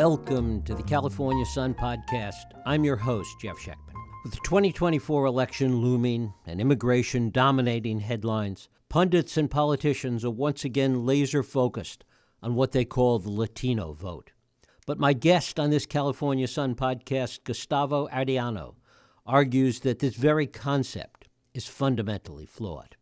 Welcome to the California Sun Podcast. I'm your host, Jeff Schechtman. With the 2024 election looming and immigration dominating headlines, pundits and politicians are once again laser-focused on what they call the Latino vote. But my guest on this California Sun Podcast, Gustavo Arellano, argues that this very concept is fundamentally flawed.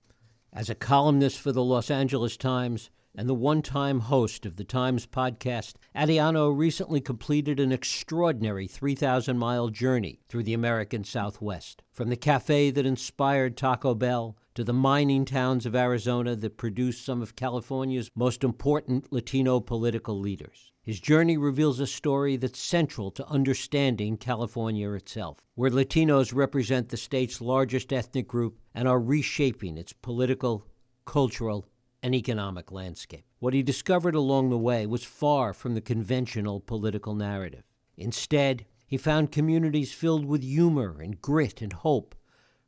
As a columnist for the Los Angeles Times and the one-time host of the Times podcast, Arellano recently completed an extraordinary 3,000-mile journey through the American Southwest, from the cafe that inspired Taco Bell to the mining towns of Arizona that produced some of California's most important Latino political leaders. His journey reveals a story that's central to understanding California itself, where Latinos represent the state's largest ethnic group and are reshaping its political, cultural, and economic landscape. What he discovered along the way was far from the conventional political narrative. Instead, he found communities filled with humor and grit and hope,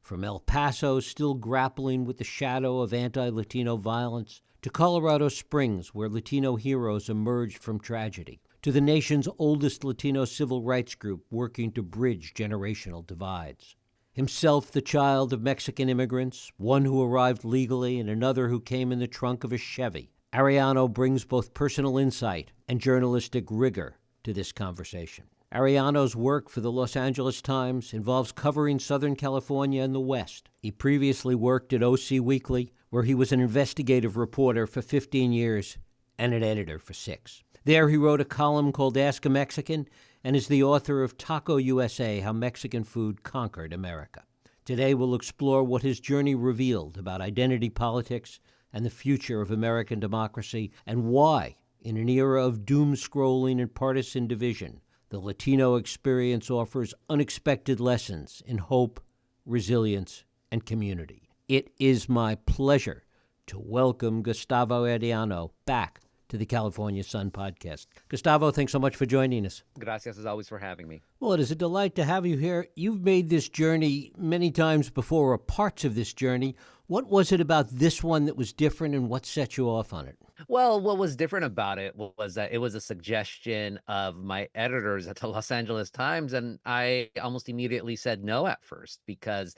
from El Paso still grappling with the shadow of anti-Latino violence, to Colorado Springs, where Latino heroes emerged from tragedy, to the nation's oldest Latino civil rights group working to bridge generational divides. Himself the child of Mexican immigrants, one who arrived legally and another who came in the trunk of a Chevy, Arellano brings both personal insight and journalistic rigor to this conversation. Arellano's work for the Los Angeles Times involves covering Southern California and the West. He previously worked at OC Weekly, where he was an investigative reporter for 15 years and an editor for 6. There he wrote a column called Ask a Mexican and is the author of Taco USA, How Mexican Food Conquered America. Today we'll explore what his journey revealed about identity politics and the future of American democracy, and why, in an era of doom-scrolling and partisan division, the Latino experience offers unexpected lessons in hope, resilience, and community. It is my pleasure to welcome Gustavo Arellano back to the California Sun Podcast. Gustavo, thanks so much for joining us. Gracias, as always, for having me. Well, it is a delight to have you here. You've made this journey many times before, or parts of this journey. What was it about this one that was different, and what set you off on it? Well, what was different about it was that it was a suggestion of my editors at the Los Angeles Times, and I almost immediately said no at first because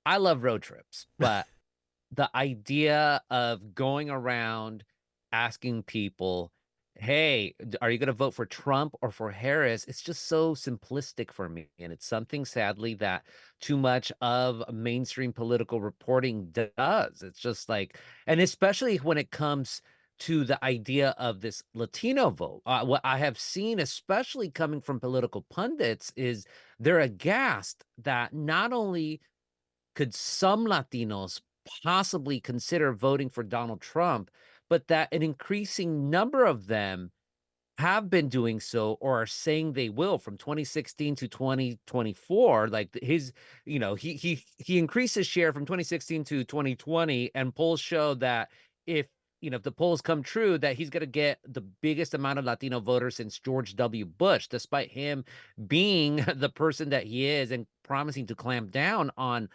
I love road trips. But the idea of going around asking people, hey, are you going to vote for Trump or for Harris? It's just so simplistic for me. And it's something, sadly, that too much of mainstream political reporting does. It's just like, and especially when it comes to the idea of this Latino vote, what I have seen, especially coming from political pundits, is they're aghast that not only could some Latinos possibly consider voting for Donald Trump, but that an increasing number of them have been doing so or are saying they will from 2016 to 2024. Like his, he increased his share from 2016 to 2020, and polls show that if the polls come true, that he's going to get the biggest amount of Latino voters since George W. Bush, despite him being the person that he is and promising to clamp down on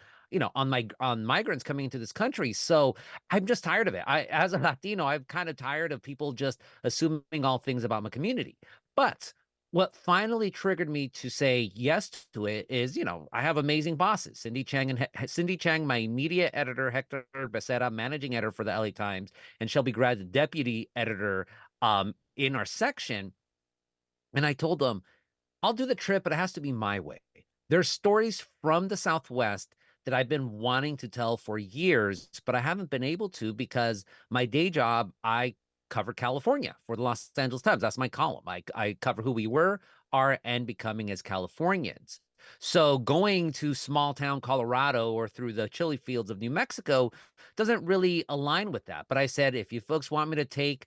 migrants coming into this country. So I'm just tired of it. As a Latino, I'm kind of tired of people just assuming all things about my community. But what finally triggered me to say yes to it is, I have amazing bosses, Cindy Chang, my immediate editor, Hector Becerra, managing editor for the LA Times, and Shelby Grad, the deputy editor in our section. And I told them, I'll do the trip, but it has to be my way. There's stories from the Southwest that I've been wanting to tell for years, but I haven't been able to because my day job, I cover California for the Los Angeles Times. That's my column. I cover who we were, are, and becoming as Californians. So going to small town Colorado or through the chili fields of New Mexico doesn't really align with that. But I said, if you folks want me to take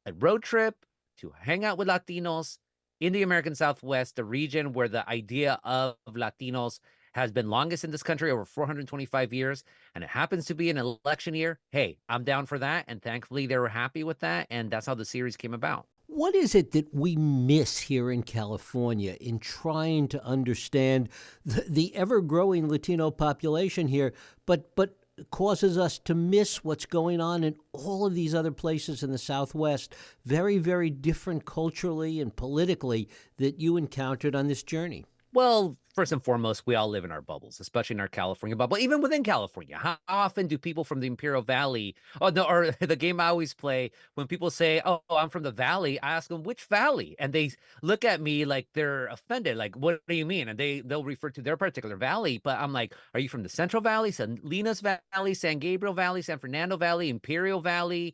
a road trip to hang out with Latinos in the American Southwest, the region where the idea of Latinos has been longest in this country, over 425 years, and it happens to be an election year, hey, I'm down for that. And thankfully, they were happy with that. And that's how the series came about. What is it that we miss here in California in trying to understand the ever-growing Latino population here, but causes us to miss what's going on in all of these other places in the Southwest, very, very different culturally and politically, that you encountered on this journey? Well, first and foremost, we all live in our bubbles, especially in our California bubble. Even within California, how often do people from the Imperial Valley, oh no, or the game I always play, when people say, "Oh, I'm from the Valley," I ask them which valley, and they look at me like they're offended. Like, what do you mean? And they'll refer to their particular valley, but I'm like, "Are you from the Central Valley, Salinas Valley, San Gabriel Valley, San Fernando Valley, Imperial Valley?"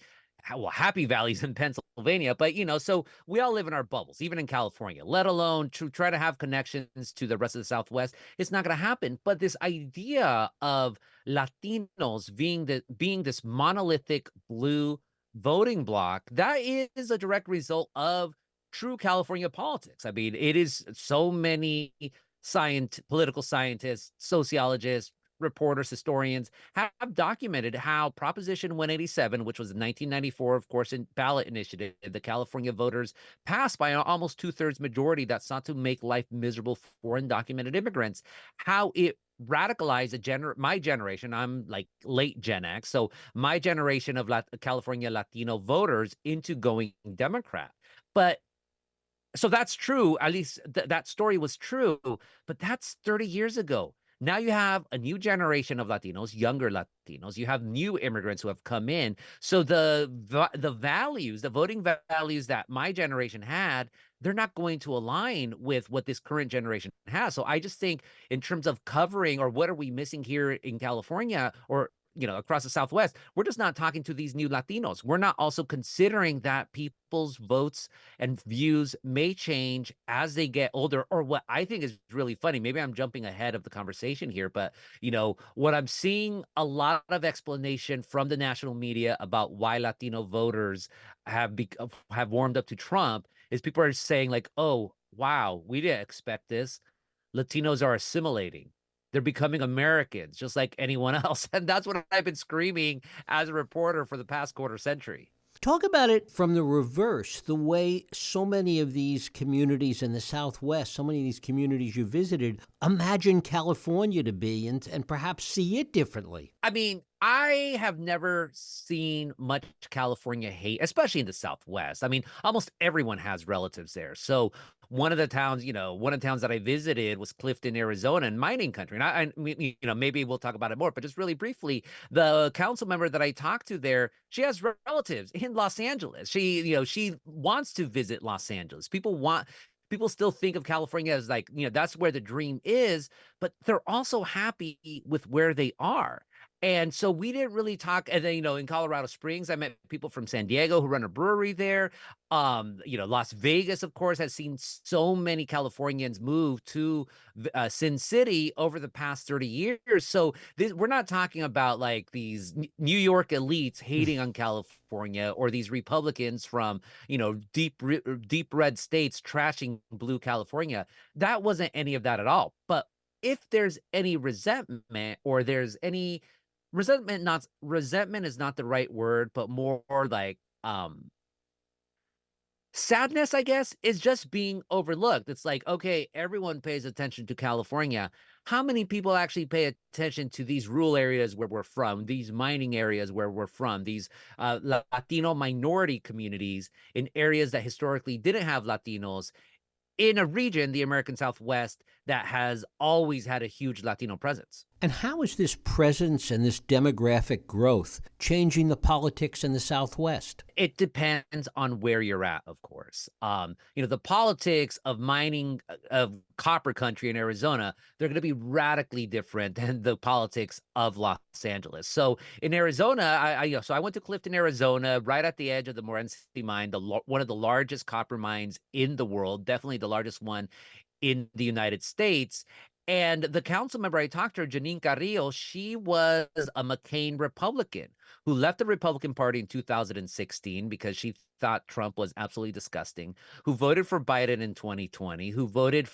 Well, Happy Valley's in Pennsylvania, but so we all live in our bubbles, even in California, let alone to try to have connections to the rest of the Southwest. It's not going to happen. But this idea of Latinos being this monolithic blue voting bloc, that is a direct result of true California politics. I mean, it is so many political scientists, sociologists, reporters, historians have documented how Proposition 187, which was the 1994, of course, ballot initiative, the California voters passed by an almost 2/3 majority that sought to make life miserable for undocumented immigrants, how it radicalized my generation. I'm like late Gen X, so my generation of California Latino voters into going Democrat. But so that's true. At least that story was true, but that's 30 years ago. Now you have a new generation of Latinos, younger Latinos. You have new immigrants who have come in. So the values, the voting values that my generation had, they're not going to align with what this current generation has. So I just think in terms of covering, or what are we missing here in California, or across the Southwest, we're just not talking to these new Latinos. We're not also considering that people's votes and views may change as they get older. Or what I think is really funny, maybe I'm jumping ahead of the conversation here, but what I'm seeing a lot of explanation from the national media about why Latino voters have warmed up to Trump is people are saying like, "Oh, wow, we didn't expect this. Latinos are assimilating. They're becoming Americans just like anyone else." And that's what I've been screaming as a reporter for the past quarter century. Talk about it from the reverse, the way so many of these communities in the Southwest, so many of these communities you visited, imagine California to be, and perhaps see it differently. I mean, I have never seen much California hate, especially in the Southwest. I mean, almost everyone has relatives there. So one of the towns that I visited was Clifton, Arizona, in mining country. And I mean, maybe we'll talk about it more, but just really briefly, the council member that I talked to there, she has relatives in Los Angeles. She wants to visit Los Angeles. People still think of California as like, that's where the dream is, but they're also happy with where they are. And so we didn't really talk. And then, in Colorado Springs, I met people from San Diego who run a brewery there. Las Vegas, of course, has seen so many Californians move to Sin City over the past 30 years. So we're not talking about like these New York elites hating on California, or these Republicans from, deep red states trashing blue California. That wasn't any of that at all. But if there's any resentment, or there's any resentment is not the right word, but more like sadness, I guess, is just being overlooked. It's like, okay, everyone pays attention to California. How many people actually pay attention to these rural areas where we're from, these mining areas where we're from, these Latino minority communities in areas that historically didn't have Latinos, in a region, the American Southwest, that has always had a huge Latino presence? And how is this presence and this demographic growth changing the politics in the Southwest? It depends on where you're at, of course. The politics of mining, of copper country in Arizona, they're going to be radically different than the politics of Los Angeles. So in Arizona, I went to Clifton, Arizona, right at the edge of the Morenci mine, one of the largest copper mines in the world, definitely the largest one in the United States. And the council member I talked to her, Janine Carrillo, she was a McCain Republican who left the Republican Party in 2016 because she thought Trump was absolutely disgusting, who voted for Biden in 2020, who wants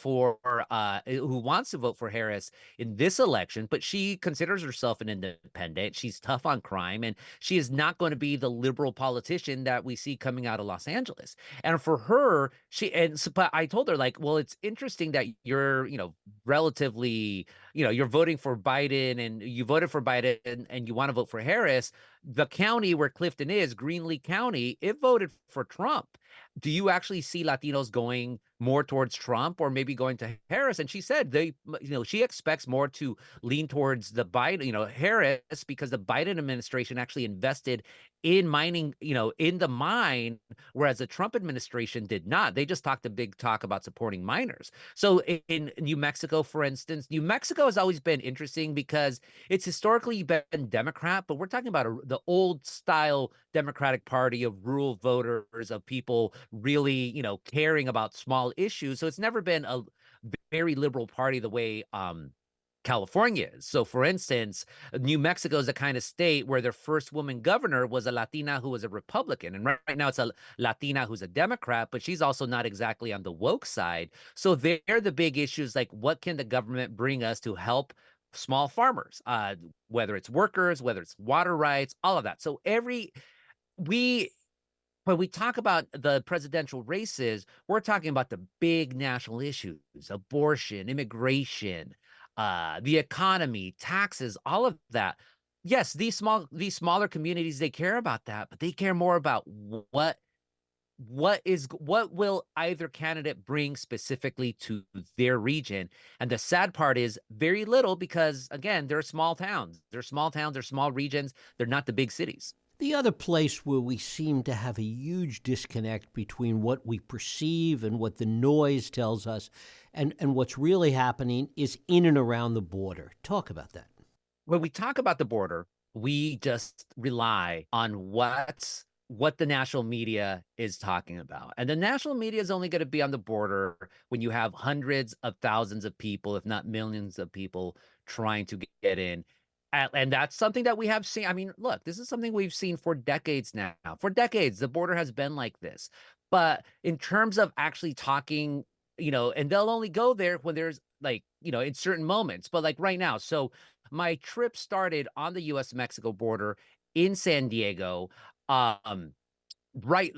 to vote for Harris in this election, but she considers herself an independent. She's tough on crime, and she is not going to be the liberal politician that we see coming out of Los Angeles. And for her, but I told her, like, well, it's interesting that you're, relatively, you're voting for Biden and you voted for Biden and you want to vote for Harris, the county where Clifton is, Greenlee County, it voted for Trump. Do you actually see Latinos going more towards Trump or maybe going to Harris? And she said she expects more to lean towards the Biden, Harris, because the Biden administration actually invested in mining, in the mine, whereas the Trump administration did not. They just talked a big talk about supporting miners. So in New Mexico, for instance, New Mexico has always been interesting because it's historically been Democrat, but we're talking about the old style Democratic Party of rural voters, of people really, caring about small issues. So it's never been a very liberal party the way California is. So, for instance, New Mexico is the kind of state where their first woman governor was a Latina who was a Republican. And right now it's a Latina who's a Democrat, but she's also not exactly on the woke side. So they're the big issues, like what can the government bring us to help small farmers, whether it's workers, whether it's water rights, all of that. So we when we talk about the presidential races, we're talking about the big national issues: abortion, immigration, the economy, taxes, all of that. Yes, these smaller communities, they care about that, but they care more about what will either candidate bring specifically to their region. And the sad part is very little, because again, they're small towns. They're small towns, they're small regions, they're not the big cities. The other place where we seem to have a huge disconnect between what we perceive and what the noise tells us and what's really happening is in and around the border. Talk about that. When we talk about the border, we just rely on what the national media is talking about. And the national media is only going to be on the border when you have hundreds of thousands of people, if not millions of people, trying to get in. And that's something that we have seen. I mean, look, this is something we've seen for decades now. For decades, the border has been like this. But in terms of actually talking, and they'll only go there when there's in certain moments. But like right now, so my trip started on the US-Mexico border in San Diego. Right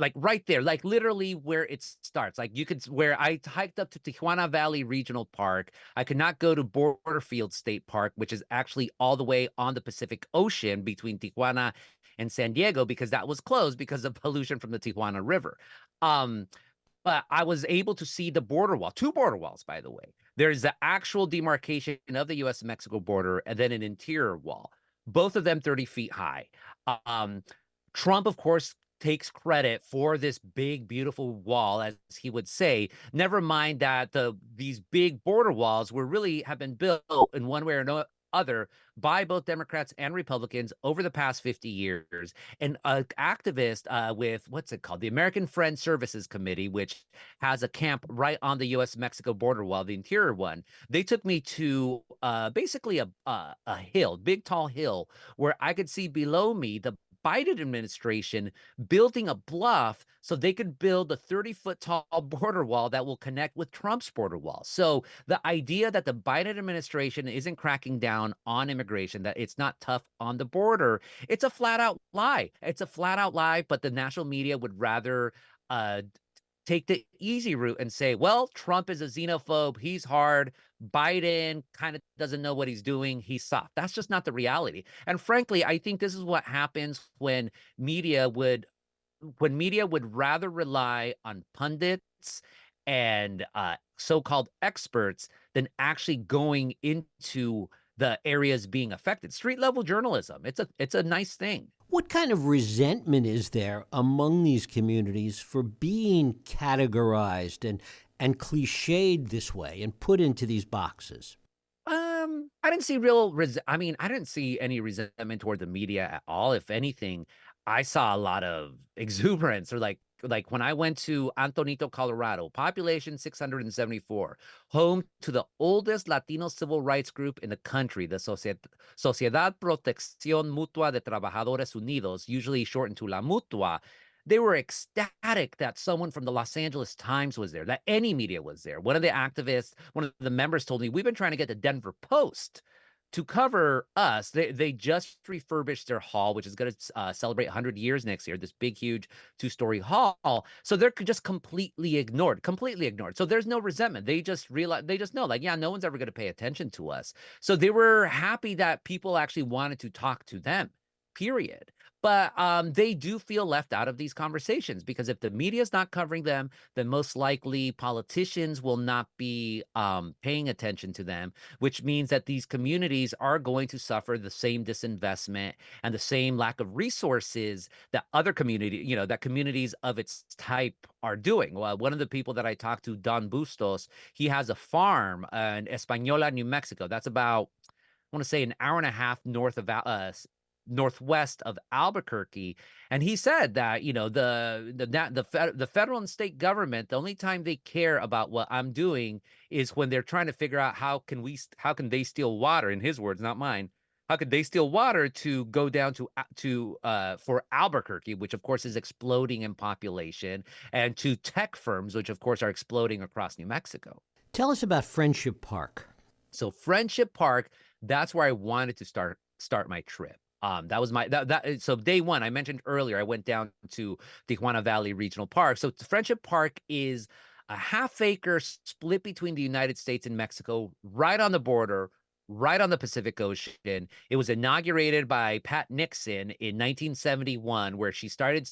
there, like literally where it starts. Like where I hiked up to Tijuana Valley Regional Park. I could not go to Borderfield State Park, which is actually all the way on the Pacific Ocean between Tijuana and San Diego, because that was closed because of pollution from the Tijuana River. But I was able to see the border wall, two border walls, by the way. There's the actual demarcation of the US-Mexico border and then an interior wall, both of them 30 feet high. Trump, of course, takes credit for this big, beautiful wall, as he would say. Never mind that these big border walls have been built in one way or other by both Democrats and Republicans over the past 50 years. And an activist with, what's it called? The American Friends Services Committee, which has a camp right on the US-Mexico border wall, the interior one. They took me to basically a hill, big, tall hill, where I could see below me the Biden administration building a bluff so they could build a 30-foot tall border wall that will connect with Trump's border wall. So the idea that the Biden administration isn't cracking down on immigration, that it's not tough on the border, it's a flat out lie. It's a flat out lie, but the national media would rather take the easy route and say, well, Trump is a xenophobe, he's hard, Biden kind of doesn't know what he's doing, he's soft. That's just not the reality. And frankly, I think this is what happens when media would rather rely on pundits and so-called experts than actually going into the areas being affected. Street level journalism, it's a nice thing. What kind of resentment is there among these communities for being categorized and cliched this way and put into these boxes? I didn't see I didn't see any resentment toward the media at all. If anything, I saw a lot of exuberance, or like when I went to Antonito, Colorado, population 674, home to the oldest Latino civil rights group in the country, the Sociedad Protección Mutua de Trabajadores Unidos, usually shortened to La Mutua. They were ecstatic that someone from the Los Angeles Times was there, that any media was there. One of the activists, one of the members told me, we've been trying to get the Denver Post to cover us, they just refurbished their hall, which is going to celebrate 100 years next year. This big, huge 2-story hall. So they're just completely ignored, completely ignored. So there's no resentment. They just realize, they just know, like, yeah, no one's ever going to pay attention to us. So they were happy that people actually wanted to talk to them. Period. But they do feel left out of these conversations because if the media is not covering them, then most likely politicians will not be paying attention to them, which means that these communities are going to suffer the same disinvestment and the same lack of resources that other community, that communities of its type are doing. Well, one of the people that I talked to, Don Bustos, he has a farm in Española, New Mexico. That's about, I want to say, an hour and a half northwest of Albuquerque, and he said that the federal and state government, the only time they care about what I'm doing is when they're trying to figure out how can they steal water, in his words, not mine. How could they steal water to go down for Albuquerque, which of course is exploding in population, and to tech firms, which of course are exploding across New Mexico. Tell us about Friendship Park. So Friendship Park, that's where I wanted to start my trip. That was so day one, I mentioned earlier, I went down to Tijuana Valley Regional Park. So Friendship Park is a half-acre split between the United States and Mexico, right on the border, right on the Pacific Ocean. It was inaugurated by Pat Nixon in 1971, where she started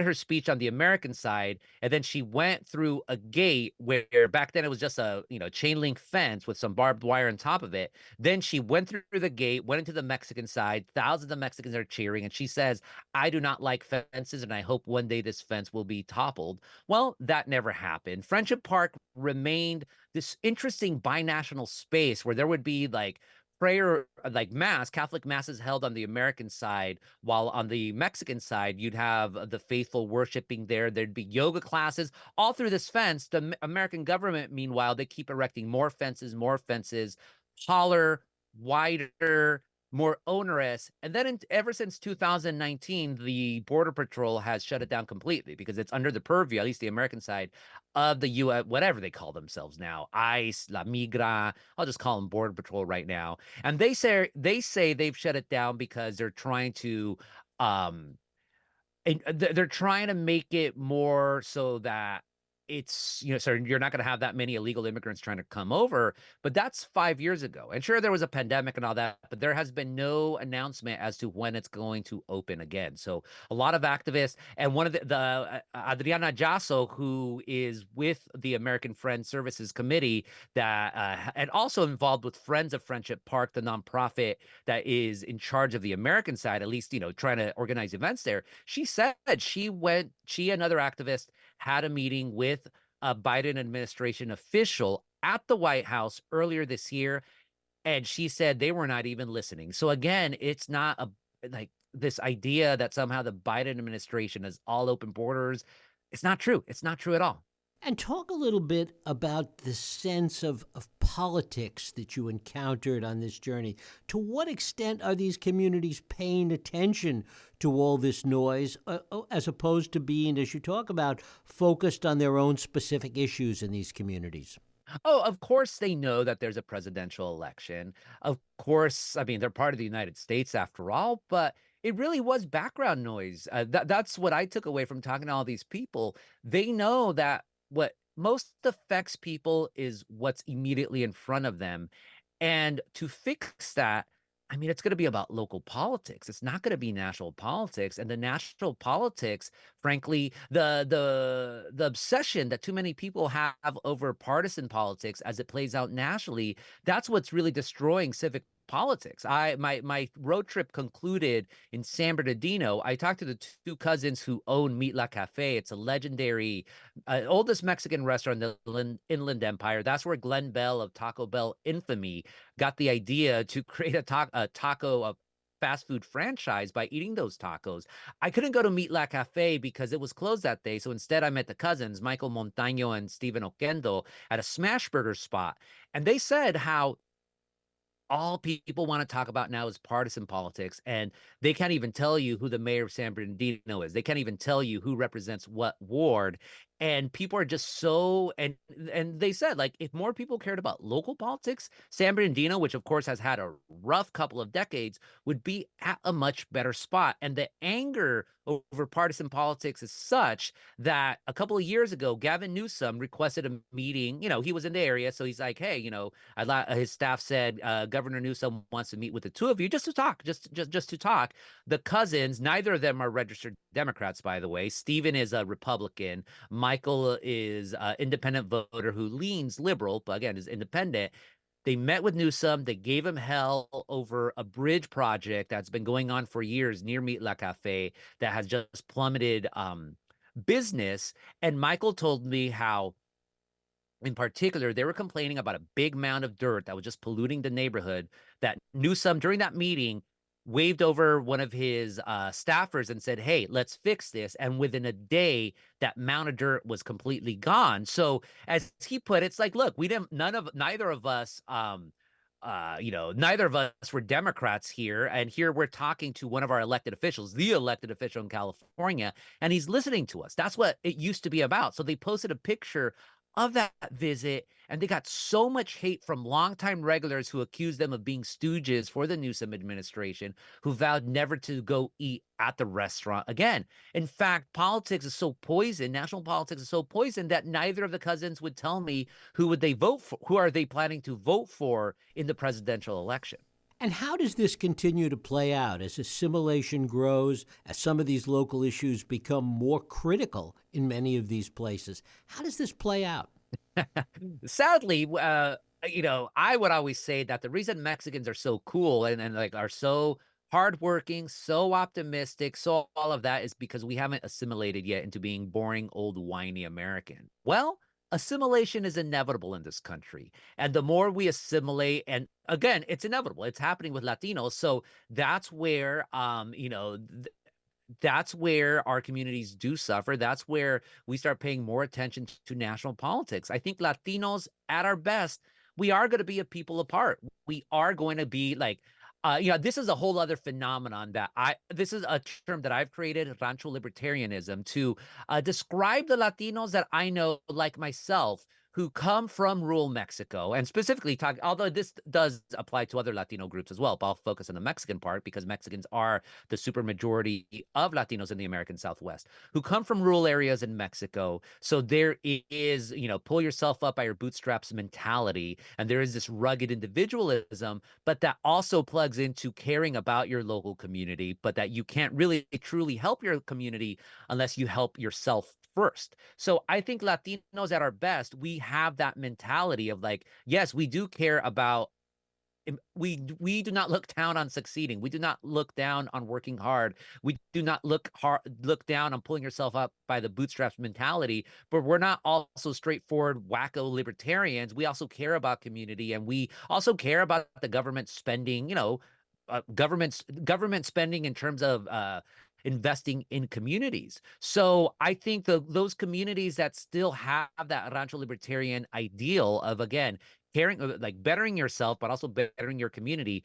her speech on the American side, and then she went through a gate where back then it was just a chain link fence with some barbed wire on top of it. Then she went through the gate, went into the Mexican side. Thousands of Mexicans are cheering, and she says, "I do not like fences, and I hope one day this fence will be toppled." Well, that never happened. Friendship Park remained this interesting binational space where there would be like prayer, like Catholic masses held on the American side, while on the Mexican side, you'd have the faithful worshiping there. There'd be yoga classes all through this fence. The American government, meanwhile, they keep erecting more fences, taller, wider, more onerous. And then ever since 2019, the Border Patrol has shut it down completely because it's under the purview, at least the American side, of the U.S., whatever they call themselves now, ICE, La Migra. I'll just call them Border Patrol right now. And they say they've shut it down because they're trying to they're trying to make it more so that it's, so you're not going to have that many illegal immigrants trying to come over. But that's 5 years ago. And sure, there was a pandemic and all that, but there has been no announcement as to when it's going to open again. So a lot of activists, and one of the Adriana Jasso, who is with the American Friends Services Committee, that and also involved with Friends of Friendship Park, the nonprofit that is in charge of the American side, at least, trying to organize events there. She said she and other activists had a meeting with a Biden administration official at the White House earlier this year, and she said they were not even listening. So again, it's not like this idea that somehow the Biden administration has all open borders. It's not true. It's not true at all. And talk a little bit about the sense of politics that you encountered on this journey. To what extent are these communities paying attention to all this noise, as opposed to being, as you talk about, focused on their own specific issues in these communities? Oh, of course they know that there's a presidential election. Of course, I mean, they're part of the United States after all, but it really was background noise. That's what I took away from talking to all these people. They know that what most affects people is what's immediately in front of them. And to fix that, I mean, it's going to be about local politics. It's not going to be national politics. And the national politics, frankly, the obsession that too many people have over partisan politics as it plays out nationally, that's what's really destroying civic politics. My road trip concluded in San Bernardino. I talked to the two cousins who own Meat La Cafe. It's a legendary, oldest Mexican restaurant in the Inland Empire. That's where Glenn Bell of Taco Bell infamy got the idea to create a fast food franchise by eating those tacos. I couldn't go to Meat La Cafe because it was closed that day. So instead, I met the cousins, Michael Montaño and Stephen Oquendo, at a smash burger spot. And they said how all people want to talk about now is partisan politics, and they can't even tell you who the mayor of San Bernardino is. They can't even tell you who represents what ward. And people are just so and they said, like, if more people cared about local politics, San Bernardino, which of course has had a rough couple of decades, would be at a much better spot. And the anger over partisan politics is such that a couple of years ago, Gavin Newsom requested a meeting. He was in the area, so he's like, hey, his staff said Governor Newsom wants to meet with the two of you just to talk, just to talk. The cousins, neither of them are registered Democrats, by the way. Stephen is a Republican. Michael is an independent voter who leans liberal, but again is independent. They met with Newsom. They gave him hell over a bridge project that's been going on for years near Meet La Cafe that has just plummeted business. And Michael told me how, in particular, they were complaining about a big mound of dirt that was just polluting the neighborhood, that Newsom, during that meeting, waved over one of his staffers and said, hey, let's fix this. And within a day, that mound of dirt was completely gone. So as he put it, it's like, look, neither of us neither of us were Democrats here. And here we're talking to one of our elected officials, the elected official in California, and he's listening to us. That's what it used to be about. So they posted a picture of that visit, and they got so much hate from longtime regulars who accused them of being stooges for the Newsom administration, who vowed never to go eat at the restaurant again. In fact, politics is so poisoned, national politics is so poisoned, that neither of the cousins would tell me who would they vote for, who are they planning to vote for in the presidential election. And how does this continue to play out as assimilation grows, as some of these local issues become more critical in many of these places? How does this play out? Sadly, I would always say that the reason Mexicans are so cool and like are so hardworking, so optimistic, so all of that is because we haven't assimilated yet into being boring, old, whiny American. Well, assimilation is inevitable in this country. And the more we assimilate, and again, it's inevitable. It's happening with Latinos. So that's where that's where our communities do suffer. That's where we start paying more attention to national politics. I think Latinos at our best, we are going to be a people apart. We are going to be like, this is a whole other phenomenon this is a term that I've created, rancho libertarianism, to describe the Latinos that I know, like myself, who come from rural Mexico, and specifically although this does apply to other Latino groups as well, but I'll focus on the Mexican part because Mexicans are the supermajority of Latinos in the American Southwest, who come from rural areas in Mexico. So there is, pull yourself up by your bootstraps mentality, and there is this rugged individualism, but that also plugs into caring about your local community, but that you can't really truly help your community unless you help yourself first. So I think Latinos at our best, we have that mentality of like, yes, we do care about, we do not look down on succeeding. We do not look down on working hard. We do not look down on pulling yourself up by the bootstraps mentality, but we're not also straightforward wacko libertarians. We also care about community, and we also care about the government spending, government spending in terms of investing in communities. So I think those communities that still have that rancho libertarian ideal of, again, caring, like bettering yourself, but also bettering your community,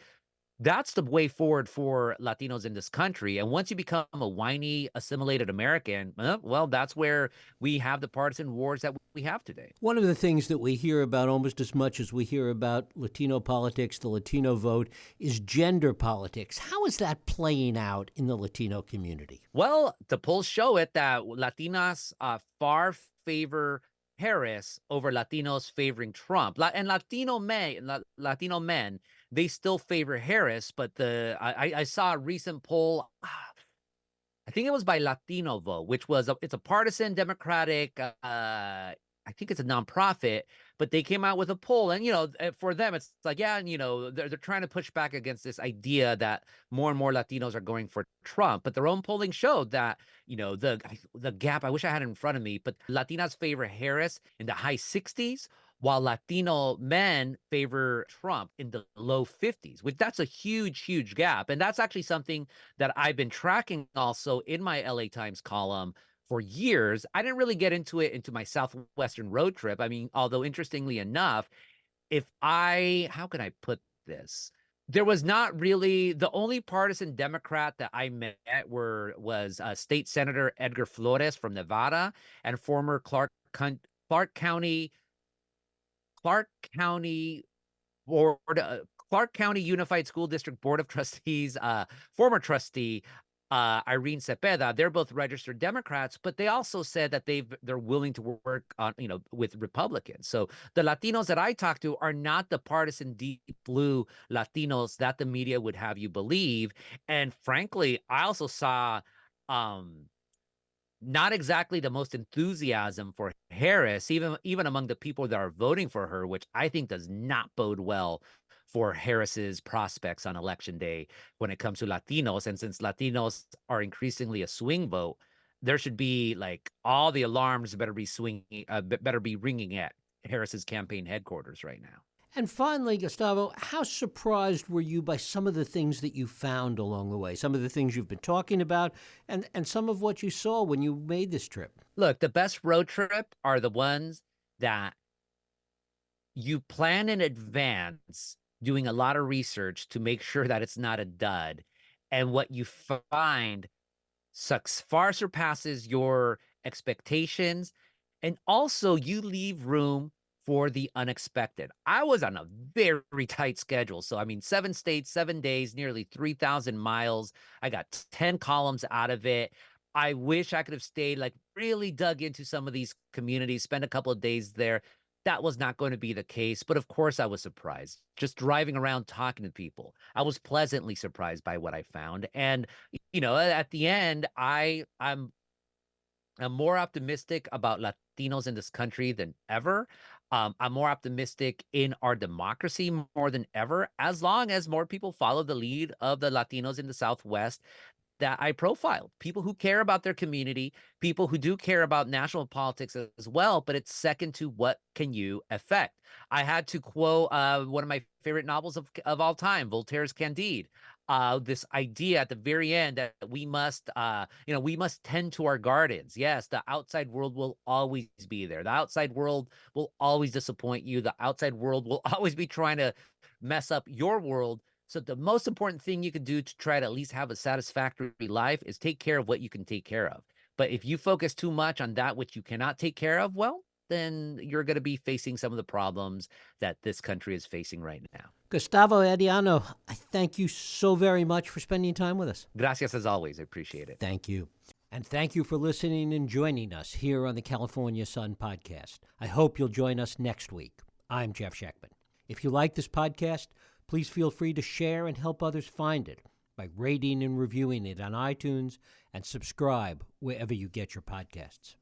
that's the way forward for Latinos in this country. And once you become a whiny, assimilated American, well, that's where we have the partisan wars that we have today. One of the things that we hear about almost as much as we hear about Latino politics, the Latino vote, is gender politics. How is that playing out in the Latino community? Well, the polls show it that Latinas far favor Harris over Latinos favoring Trump. And Latino men, they still favor Harris, but I saw a recent poll, I think it was by Latino Vote, which was it's a partisan Democratic, I think it's a nonprofit, but they came out with a poll, and for them it's like, yeah, and they're trying to push back against this idea that more and more Latinos are going for Trump, but their own polling showed that the gap, I wish I had it in front of me, but Latinas favor Harris in the high 60s, while Latino men favor Trump in the low 50s, which that's a huge gap. And that's actually something that I've been tracking also in my LA Times column for years. I didn't really get into my Southwestern road trip. I mean, although interestingly enough, how can I put this? There was not really the only partisan Democrat that I met was State Senator Edgar Flores from Nevada and former Clark County Clark County Board Clark County Unified School District Board of Trustees, former trustee Irene Cepeda. They're both registered Democrats, but they also said that they're willing to work on, with Republicans. So the Latinos that I talk to are not the partisan deep blue Latinos that the media would have you believe. And frankly, I also saw not exactly the most enthusiasm for Harris, even among the people that are voting for her, which I think does not bode well for Harris's prospects on election day when it comes to Latinos. And since Latinos are increasingly a swing vote, there should be like all the alarms better be ringing at Harris's campaign headquarters right now. And finally, Gustavo, how surprised were you by some of the things that you found along the way, some of the things you've been talking about, and some of what you saw when you made this trip? Look, the best road trip are the ones that you plan in advance, doing a lot of research to make sure that it's not a dud. And what you find far surpasses your expectations. And also, you leave room for the unexpected. I was on a very tight schedule. So, 7 states, 7 days, nearly 3,000 miles. I got 10 columns out of it. I wish I could have stayed, really dug into some of these communities, spent a couple of days there. That was not going to be the case. But of course, I was surprised. Just driving around talking to people, I was pleasantly surprised by what I found. And, at the end, I'm more optimistic about Latinos in this country than ever. I'm more optimistic in our democracy more than ever, as long as more people follow the lead of the Latinos in the Southwest that I profiled. People who care about their community, people who do care about national politics as well, but it's second to what can you affect. I had to quote one of my favorite novels of all time, Voltaire's Candide. This idea at the very end that we must tend to our gardens. Yes, the outside world will always be there. The outside world will always disappoint you. The outside world will always be trying to mess up your world. So the most important thing you can do to try to at least have a satisfactory life is take care of what you can take care of. But if you focus too much on that which you cannot take care of, well, then you're going to be facing some of the problems that this country is facing right now. Gustavo Arellano, I thank you so very much for spending time with us. Gracias as always. I appreciate it. Thank you. And thank you for listening and joining us here on the California Sun podcast. I hope you'll join us next week. I'm Jeff Sheckman. If you like this podcast, please feel free to share and help others find it by rating and reviewing it on iTunes and subscribe wherever you get your podcasts.